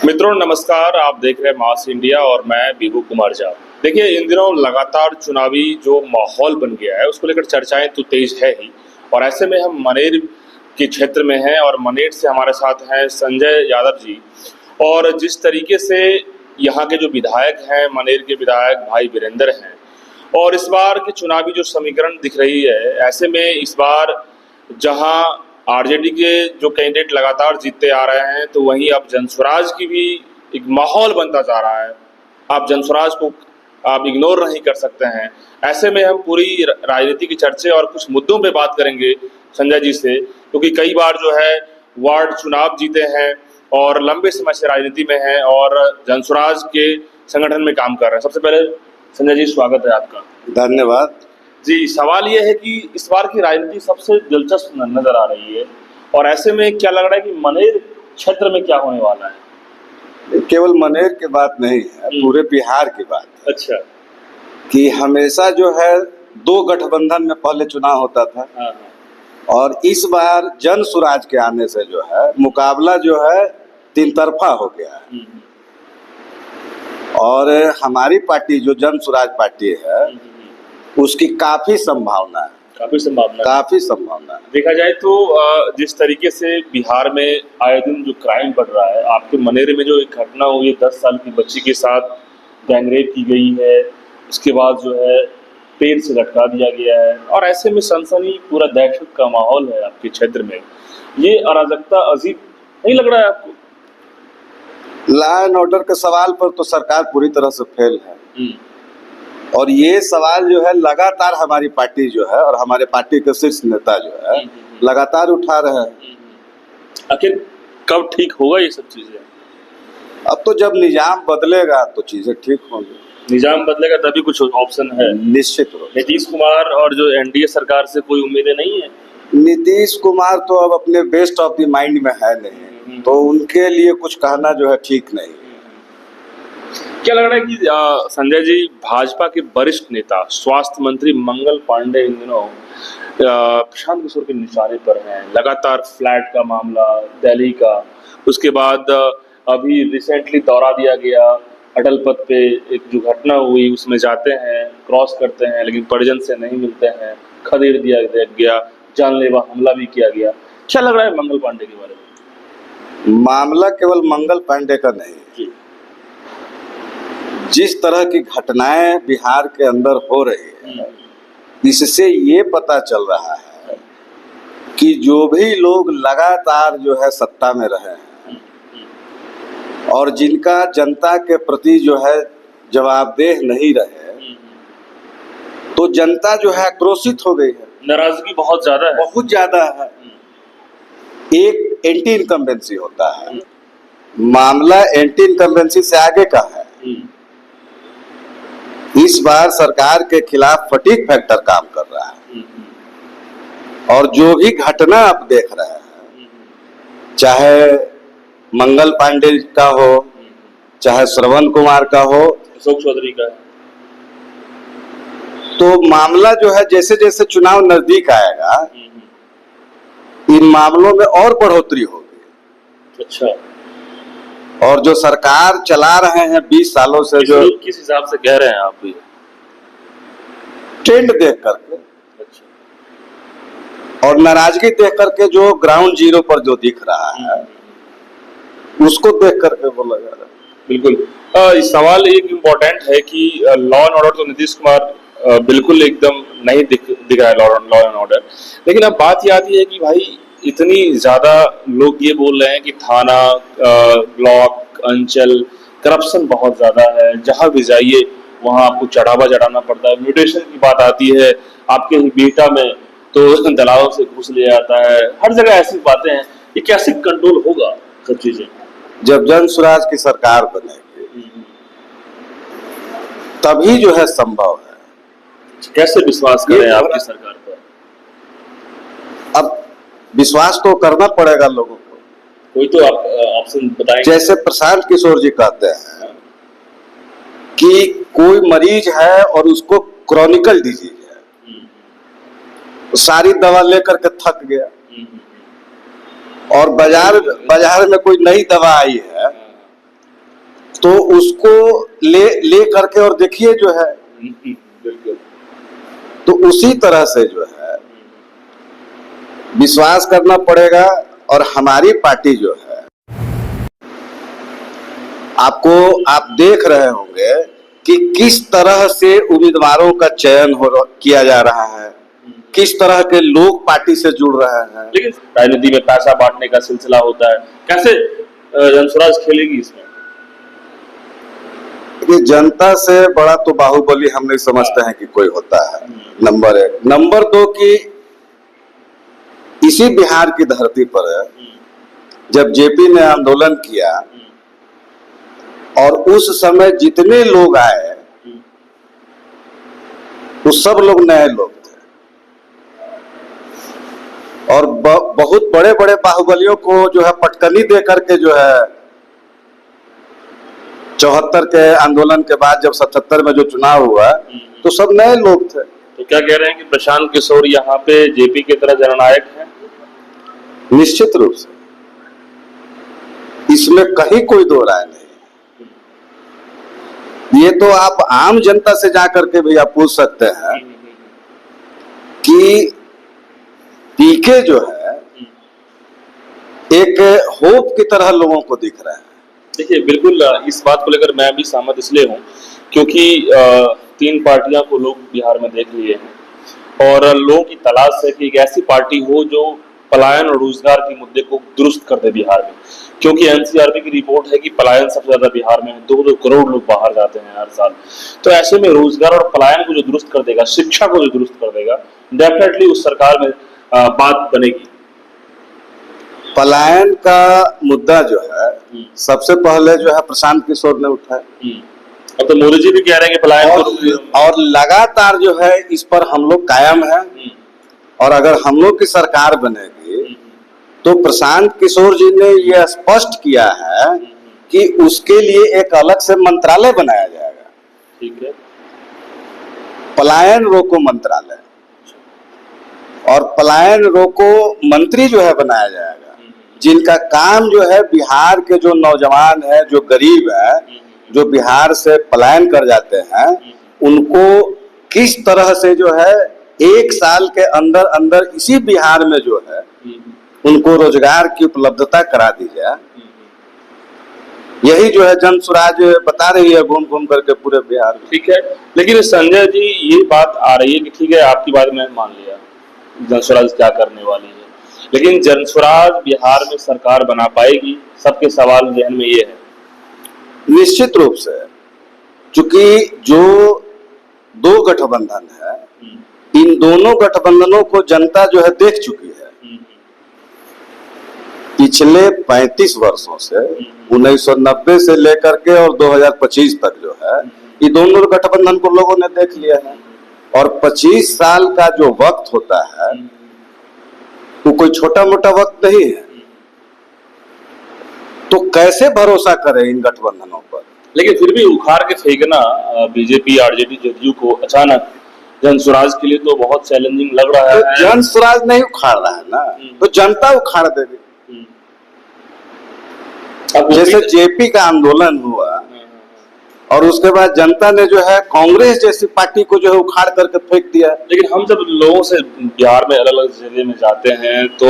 मित्रों नमस्कार। आप देख रहे हैं मास इंडिया और मैं विभू कुमार झा। देखिए, इन दिनों लगातार चुनावी जो माहौल बन गया है उसको लेकर चर्चाएं तो तेज है ही। और ऐसे में हम मनेर के क्षेत्र में हैं और मनेर से हमारे साथ हैं संजय यादव जी। और जिस तरीके से यहाँ के जो विधायक हैं, मनेर के विधायक भाई वीरेंद्र हैं, और इस बार की चुनावी जो समीकरण दिख रही है, ऐसे में इस बार जहां आरजेडी के जो कैंडिडेट लगातार जीतते आ रहे हैं, तो वहीं अब जनस्वराज की भी एक माहौल बनता जा रहा है। आप जनस्वराज को आप इग्नोर नहीं कर सकते हैं। ऐसे में हम पूरी राजनीति की चर्चा और कुछ मुद्दों पे बात करेंगे संजय जी से, क्योंकि कई बार जो है वार्ड चुनाव जीते हैं और लंबे समय से राजनीति में हैं और जनस्वराज के संगठन में काम कर रहे हैं। सबसे पहले संजय जी, स्वागत है आपका। धन्यवाद जी। सवाल यह है कि इस बार की राजनीति सबसे दिलचस्प नजर आ रही है, और ऐसे में क्या लग रहा है कि मनेर क्षेत्र में क्या होने वाला है? केवल मनेर की बात नहीं है, पूरे बिहार की बात है। अच्छा। कि हमेशा जो है दो गठबंधन में पहले चुनाव होता था। हाँ। और इस बार जन स्वराज के आने से जो है मुकाबला जो है तीन तरफा हो गया है। और हमारी पार्टी जो जन स्वराज पार्टी है उसकी काफी संभावना है। काफी संभावना है। देखा जाए तो जिस तरीके से बिहार में आए दिन जो क्राइम बढ़ रहा है, आपके मनेर में जो एक घटना हुई है 10 साल की बच्ची के साथ गैंगरेप की गई है, उसके बाद जो है पेड़ से लटका दिया गया है, और ऐसे में सनसनी पूरा दहशत का माहौल है आपके क्षेत्र में। ये अराजकता अजीब नहीं लग रहा है आपको? लॉ एंड ऑर्डर के सवाल पर तो सरकार पूरी तरह से फेल है। और ये सवाल जो है लगातार हमारी पार्टी जो है और हमारे पार्टी के शीर्ष नेता जो है लगातार उठा रहे हैं। आखिर कब ठीक होगा ये सब चीजें? अब तो जब निजाम बदलेगा तो चीजें ठीक होंगी। निजाम बदलेगा तभी कुछ ऑप्शन है। निश्चित रूप से। नीतीश कुमार और जो एनडीए सरकार से कोई उम्मीदें नहीं है? नीतीश कुमार तो अब अपने बेस्ट ऑफ द माइंड में है नहीं, तो उनके लिए कुछ कहना जो है ठीक नहीं। क्या लग रहा है कि संजय जी, भाजपा के वरिष्ठ नेता स्वास्थ्य मंत्री मंगल पांडे इन दिनों प्रशांत किशोर के निशाने पर हैं? लगातार फ्लैट का मामला दिल्ली का, उसके बाद अभी रिसेंटली दौरा दिया गया अटल पथ पे, एक जो घटना हुई उसमें जाते हैं, क्रॉस करते हैं, लेकिन परिजन से नहीं मिलते हैं, खदेड़ दिया गया, जानलेवा हमला भी किया गया। क्या लग रहा है मंगल पांडे के बारे में? मामला केवल मंगल पांडे का नहीं, जिस तरह की घटनाएं बिहार के अंदर हो रही है, इससे ये पता चल रहा है कि जो भी लोग लगातार जो है सत्ता में रहे हैं और जिनका जनता के प्रति जो है जवाबदेह नहीं रहे, तो जनता जो है आक्रोशित हो गई है। नाराजगी बहुत ज्यादा है। बहुत ज्यादा है। एक एंटी इनकम्बेंसी होता है, मामला एंटी इनकम्बेंसी से आगे का है। इस बार सरकार के खिलाफ फटीग फैक्टर काम कर रहा है। और जो भी घटना आप देख रहे हैं, चाहे मंगल पांडे का हो, चाहे श्रवण कुमार का हो, अशोक चौधरी का, तो मामला जो है जैसे जैसे चुनाव नजदीक आएगा इन मामलों में और बढ़ोतरी होगी। अच्छा। और जो सरकार चला रहे हैं 20 सालों से, जो किस हिसाब से कह रहे हैं आप भी? ट्रेंड देख करके। अच्छा। और नाराजगी देख करके जो ग्राउंड जीरो पर जो दिख रहा है उसको देख करके बोला जा रहा है। बिल्कुल। इस सवाल एक इम्पोर्टेंट है कि लॉ एंड ऑर्डर तो नीतीश कुमार बिल्कुल एकदम नहीं दिख रहा है, लॉ एंड ऑर्डर। लेकिन अब बात ये आती है कि भाई इतनी ज्यादा लोग ये बोल रहे हैं कि थाना, ब्लॉक, अंचल, करप्शन बहुत ज्यादा है, जहां भी जाइए वहां आपको चढ़ावा चढ़ाना पड़ता है। म्यूटेशन की बात आती है आपके ही बेटा में, तो दलालों से घूस लिया जाता है। हर जगह ऐसी बातें हैं। ये कैसे कंट्रोल होगा सब चीजें? जब जन स्वराज की सरकार बनेगी तभी जो है संभव है। कैसे विश्वास करें आपकी सरकार पर? अब विश्वास तो करना पड़ेगा लोगों को। कोई तो आप ऑप्शन बताएं। जैसे प्रशांत किशोर जी कहते हैं कि कोई मरीज है और उसको क्रॉनिकल डिजीज है, सारी दवा लेकर के थक गया, और बाजार में कोई नई दवा आई है तो उसको ले करके और देखिए जो है, बिल्कुल। तो उसी तरह से जो है विश्वास करना पड़ेगा। और हमारी पार्टी जो है, आप देख रहे होंगे कि किस तरह से उम्मीदवारों का चयन किया जा रहा है, किस तरह के लोग पार्टी से जुड़ रहे हैं। लेकिन राजनीति में पैसा बांटने का सिलसिला होता है, कैसे जनस्वराज खेलेगी इसमें? ये जनता से बड़ा तो बाहुबली हम नहीं समझते हैं कि कोई होता है, नंबर 1। नंबर 2 कि इसी बिहार की धरती पर जब जेपी ने आंदोलन किया और उस समय जितने लोग आए वो सब लोग नए लोग थे, और बहुत बड़े बड़े बाहुबलियों को जो है पटकनी दे करके जो है 74 के आंदोलन के बाद जब 77 में जो चुनाव हुआ तो सब नए लोग थे। तो क्या कह रहे हैं कि प्रशांत किशोर यहाँ पे जेपी की तरह जननायक है? निश्चित रूप से, इसमें कहीं कोई दो राय नहीं। ये तो आप आम जनता से जाकर के भी आप पूछ सकते हैं कि पीके जो है एक होप की तरह लोगों को दिख रहा है। देखिए, बिल्कुल इस बात को लेकर मैं भी सहमत इसलिए हूँ क्योंकि 3 पार्टियां को लोग बिहार में देख लिए हैं और लोगों की तलाश है कि एक ऐसी पार्टी हो जो पलायन और रोजगार के मुद्दे को दुरुस्त कर दे बिहार में, क्योंकि एनसीआरबी की रिपोर्ट है कि पलायन सबसे ज्यादा बिहार में है, 2-2 करोड़ लोग बाहर जाते हैं हर साल। तो ऐसे में रोजगार और पलायन को जो दुरुस्त कर देगा, शिक्षा को जो दुरुस्त कर देगा, डेफिनेटली उस सरकार में बात बनेगी। पलायन का मुद्दा जो है सबसे पहले जो है प्रशांत किशोर ने उठाया। अब तो मोदी जी भी कह रहे हैं कि पलायन और लगातार जो है इस पर हम लोग कायम है। और अगर हम लोग की सरकार बनेगी तो प्रशांत किशोर जी ने यह स्पष्ट किया है कि उसके लिए एक अलग से मंत्रालय बनाया जाएगा। ठीक है, पलायन रोको मंत्रालय, और पलायन रोको मंत्री जो है बनाया जाएगा, जिनका काम जो है बिहार के जो नौजवान है, जो गरीब है, जो बिहार से पलायन कर जाते हैं, उनको किस तरह से जो है 1 साल के अंदर अंदर इसी बिहार में जो है उनको रोजगार की उपलब्धता करा दी जाए। यही जो है जनस्वराज बता रही है घूम घूम करके पूरे बिहार में। ठीक है, लेकिन संजय जी ये बात आ रही है कि ठीक है, आपकी बात मैंने मान लिया, जनस्वराज क्या करने वाली है, लेकिन जनस्वराज बिहार में सरकार बना पाएगी? सबके सवाल जहन में ये है। निश्चित रूप से, क्योंकि जो 2 गठबंधन है, इन दोनों गठबंधनों को जनता जो है देख चुकी है। पिछले 35 वर्षों से 1990 से लेकर के और 2025 तक जो है ये दोनों गठबंधन को लोगों ने देख लिया है। और 25 साल का जो वक्त होता है वो कोई छोटा मोटा वक्त नहीं है। तो कैसे भरोसा करें इन गठबंधनों पर? लेकिन फिर भी उखाड़ के फेंकना बीजेपी, आरजेडी, जदयू को अचानक जनस्वराज के लिए तो बहुत चैलेंजिंग लग रहा है। तो जनस्वराज नहीं उखाड़ रहा है ना, तो जनता उखाड़ देगी। जैसे जेपी का आंदोलन हुआ और उसके बाद जनता ने जो है कांग्रेस जैसी पार्टी को जो है उखाड़ करके फेंक दिया। लेकिन हम जब लोगों से बिहार में अलग अलग जगह में जाते हैं तो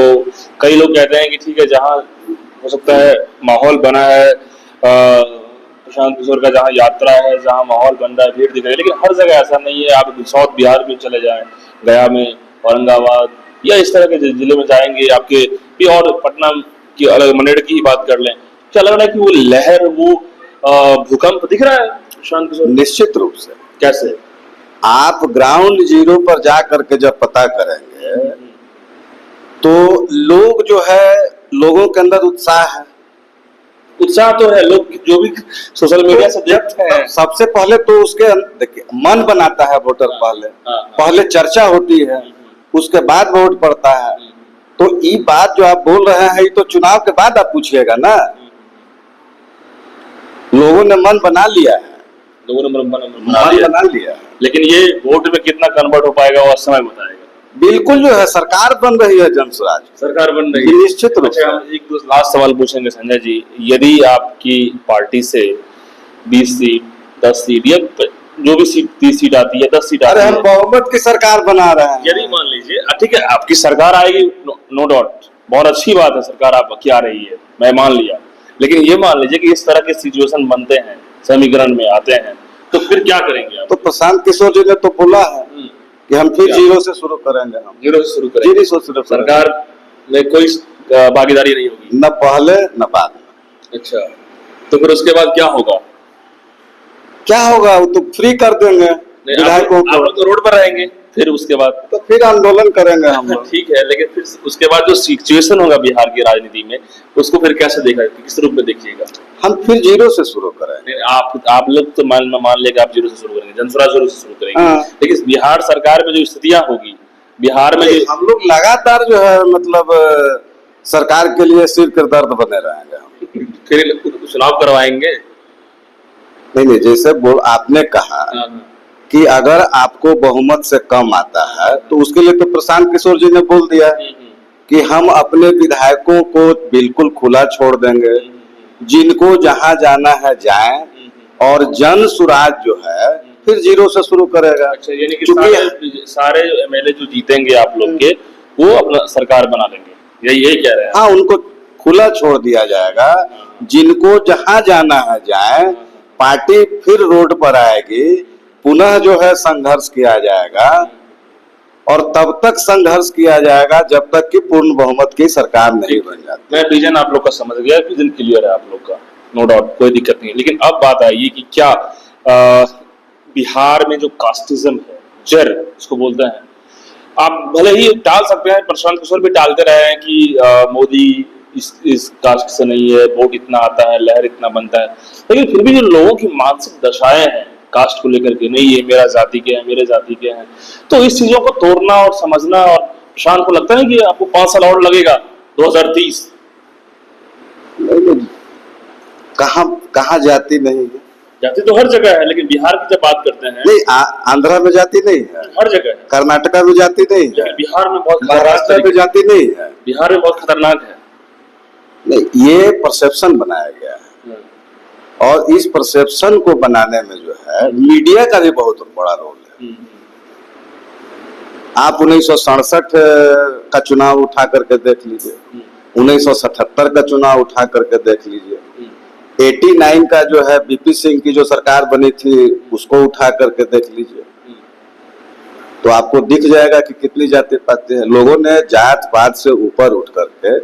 कई लोग कहते हैं कि ठीक है, जहाँ हो सकता है माहौल बना है, प्रशांत किशोर का जहाँ यात्रा है, जहाँ माहौल बन रहा है, भीड़ दिख रही है, लेकिन हर जगह ऐसा नहीं है। आप साउथ बिहार में चले जाएं, गया में, औरंगाबाद या इस तरह के जिले में जाएंगे, आपके भी और पटना की अलग मनेड़ की ही बात कर लें, क्या लग रहा है कि वो लहर, वो भूकंप दिख रहा है प्रशांत किशोर? निश्चित रूप से। कैसे? आप ग्राउंड जीरो पर जा करके जब पता करेंगे तो लोग जो है, लोगों के अंदर उत्साह है। उत्साह तो है, लोग जो भी सोशल मीडिया से देखते हैं, सबसे पहले तो उसके देखिए मन बनाता है वोटर। पहले चर्चा होती है, उसके बाद वोट पड़ता है। तो ये बात जो आप बोल रहे हैं ये तो चुनाव के बाद आप पूछिएगा ना। लोगों ने मन बना लिया है, लोगों ने मन बना लिया, लेकिन ये वोट में कितना कन्वर्ट हो पाएगा वो समय बताएगा। बिल्कुल जो है सरकार बन रही है, जनस्वराज सरकार बन रही है, निश्चित रूप से। हम एक लास्ट सवाल पूछेंगे संजय जी, यदि आपकी पार्टी से 20 सीट, 10 सीट या जो भी सीट, 30 सीट आती है, 10 सीट अरे आती हम है, बहुमत की सरकार बना रहे हैं। यदि मान लीजिए ठीक है आपकी सरकार आएगी, नो डाउट, बहुत अच्छी बात है, सरकार आपकी आ रही है, मैं मान लिया। लेकिन ये मान लीजिए कि इस तरह के सिचुएशन बनते हैं, समीकरण में आते हैं, तो फिर क्या करेंगे आप? तो प्रशांत किशोर जी ने तो बोला है कि हम फिर क्या? जीरो से शुरू करेंगे। हम जीरो से शुरू करेंगे, जीरो से शुरू करेंगे। सरकार में कोई भागीदारी नहीं होगी, न पहले न बाद में। अच्छा, तो फिर उसके बाद क्या होगा? क्या होगा, वो तो फ्री कर देंगे नहीं, विधायकों आप को। लोग तो रोड पर रहेंगे फिर उसके बाद। तो फिर आंदोलन करेंगे हम लोग। ठीक है, लेकिन फिर उसके बाद जो सिचुएशन होगा बिहार की राजनीति में, उसको फिर कैसे देखा, किस रूप में देखिएगा? हम फिर जीरो से शुरू करेंगे। नहीं, आप लोग तो मान लेगा आप जीरो से शुरू करेंगे, जनसुराज जीरो से शुरू करेंगे, हाँ। लेकिन बिहार सरकार में जो स्थितियां होगी, बिहार में जो हम लोग लगातार जो है मतलब सरकार के लिए सिर के दर्द बने रहेंगे हम। फिर चुनाव करवाएंगे। नहीं, जैसे आपने कहा कि अगर आपको बहुमत से कम आता है तो उसके लिए तो प्रशांत किशोर जी ने बोल दिया कि हम अपने विधायकों को बिल्कुल खुला छोड़ देंगे, जिनको जहां जाना है जाएं, और जन सुराज जो है फिर जीरो से शुरू करेगा। अच्छा, यानी कि सारे एमएलए जो जीतेंगे आप लोग के, वो अपना सरकार बना लेंगे, यही कह रहे हैं? हाँ, उनको खुला छोड़ दिया जाएगा, जिनको जहां जाना है जाए, पार्टी फिर रोड पर आएगी, पुनः जो है संघर्ष किया जाएगा, और तब तक संघर्ष किया जाएगा जब तक कि पूर्ण बहुमत की सरकार नहीं बन जाती। मैं विजन आप लोग का समझ गया, विजन क्लियर है आप लोग का, नो डाउट, कोई दिक्कत नहीं है। लेकिन अब बात आई कि क्या बिहार में जो कास्टिज्म है, जर इसको बोलते हैं, आप भले ही टाल सकते हैं, प्रशांत किशोर भी टालते रहे हैं कि मोदी इस कास्ट से नहीं है, वोट इतना आता है, लहर इतना बनता है, लेकिन फिर भी जो लोगों की मानसिक दशाएं हैं कास्ट को लेकर के, नहीं ये मेरा जाति के हैं, मेरे जाति के हैं, तो इस चीजों को तोड़ना और समझना, और प्रशांत को लगता है कि आपको 5 साल और लगेगा 2030? कहाँ जाति नहीं है? जाति तो हर जगह है, लेकिन बिहार की जब बात करते हैं, नहीं, आंध्रा में जाति नहीं है, हर जगह है, कर्नाटका में जाति नहीं है, लेकिन बिहार में बहुत महाराष्ट्र में जाति नहीं है, बिहार में बहुत खतरनाक है। नहीं, ये परसेप्शन बनाया गया है, और इस परसेप्शन को बनाने में जो है मीडिया का भी बहुत बड़ा रोल है। आप 1967 का चुनाव उठा करके देख लीजिए, 1977 का चुनाव उठा करके देख लीजिए, 89 का जो है बीपी सिंह की जो सरकार बनी थी उसको उठा करके देख लीजिए, तो आपको दिख जाएगा कि कितनी जाति पाति है। लोगों ने जात पात से ऊपर उठ करके,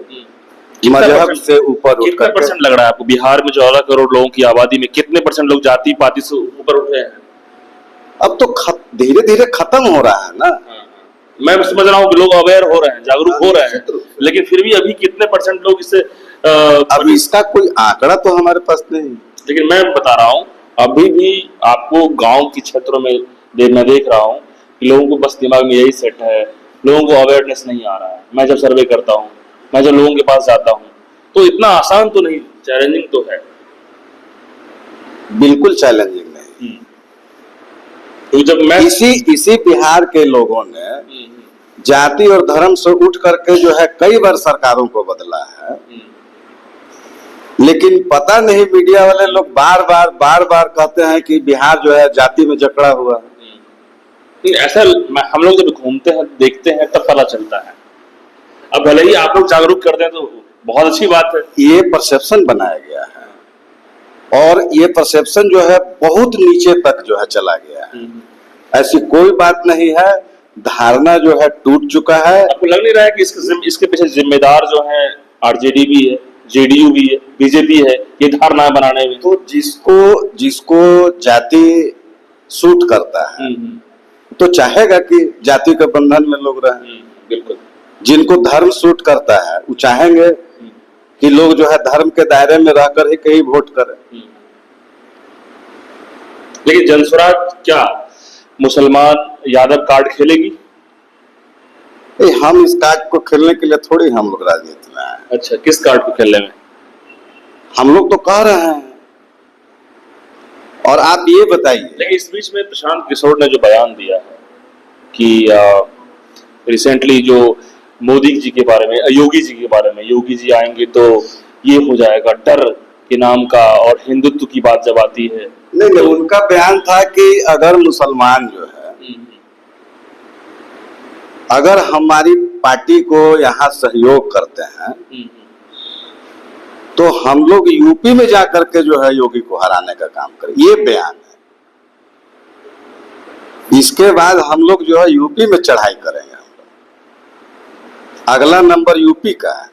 मजहब से ऊपर उठ कितना करके, परसेंट लग रहा है आपको बिहार में 14 करोड़ लोगों की आबादी में कितने परसेंट लोग जाति पाति से ऊपर उठे हैं? अब तो धीरे धीरे खत्म हो रहा है ना। मैं समझ रहा हूँ कि लोग अवेयर हो रहे हैं, जागरूक हो रहे हैं, लेकिन फिर भी अभी कितने परसेंट लोग इससे अब इसका कोई आंकड़ा तो हमारे पास नहीं। लेकिन मैं बता रहा हूँ, अभी भी आपको गांव के क्षेत्रों में मैं देख रहा हूँ कि लोगों को बस दिमाग में यही सेट है, लोगों को अवेयरनेस नहीं आ रहा है। मैं जब सर्वे करता हूँ, मैं जब लोगों के पास जाता हूँ, तो इतना आसान तो नहीं, चैलेंजिंग तो है, बिल्कुल चैलेंजिंग नहीं। तो जब मैं इसी बिहार के लोगों ने जाति और धर्म से उठ करके जो है कई बार सरकारों को बदला है, लेकिन पता नहीं मीडिया वाले लोग बार बार कहते हैं कि बिहार जो है जाति में जकड़ा हुआ है। ऐसा हम लोग जब घूमते हैं, देखते हैं, तब पता चलता है। अब भले ही आप लोग जागरूक करते हैं तो बहुत अच्छी बात है। ये परसेप्शन बनाया गया है, और ये परसेप्शन जो है बहुत नीचे तक जो है चला गया है। ऐसी कोई बात नहीं है, धारणा जो है टूट चुका है। आपको लग नहीं रहा है कि इसके पीछे जिम्मेदार जो है आरजेडी भी है, जेडीयू भी है, बीजेपी है, ये धारणा बनाने में? तो जिसको जाति सूट करता है तो चाहेगा कि जाति के बंधन में लोग रहें। बिल्कुल। जिनको धर्म सूट करता है वो चाहेंगे कि लोग जो है धर्म के दायरे में रहकर ही कहीं वोट करें। लेकिन जनसुराज क्या मुसलमान यादव कार्ड खेलेगी? हम इस कार्ड को खेलने के लिए थोड़ी हम लोग राजनीति में आए। अच्छा, किस कार्ड को खेलने में? हम लोग तो कह रहे हैं, और आप ये बताइए। लेकिन इस बीच में प्रशांत किशोर ने जो बयान दिया है कि रिसेंटली जो मोदी जी के बारे में, योगी जी के बारे में, योगी जी आएंगे तो ये हो जाएगा, डर के नाम का और हिंदुत्व की बात जब आती है। नहीं नहीं, उनका बयान था कि अगर मुसलमान जो है, अगर हमारी पार्टी को यहाँ सहयोग करते हैं तो हम लोग यूपी में जाकर के जो है योगी को हराने का काम करें, ये बयान है। इसके बाद हम लोग जो है यूपी में चढ़ाई करेंगे। हम लोग अगला नंबर यूपी का है।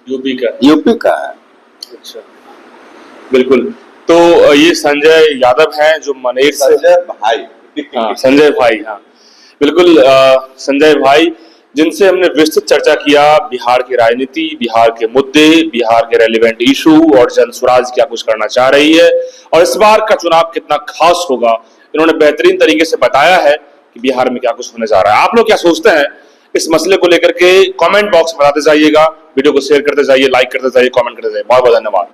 यूपी का है। अच्छा, बिल्कुल। तो ये संजय यादव हैं जो मनेर से, संजय भाई। हाँ संजय भाई, हाँ बिल्कुल, संजय भाई जिनसे हमने विस्तृत चर्चा किया बिहार की राजनीति, बिहार के मुद्दे, बिहार के रेलिवेंट इशू और जन स्वराज क्या कुछ करना चाह रही है और इस बार का चुनाव कितना खास होगा, इन्होंने बेहतरीन तरीके से बताया है कि बिहार में क्या कुछ होने जा रहा है। आप लोग क्या सोचते हैं इस मसले को लेकर के कमेंट बॉक्स में बताते जाइएगा, वीडियो को शेयर करते जाइए, लाइक करते जाइए, कमेंट करते जाइए। बहुत बहुत धन्यवाद।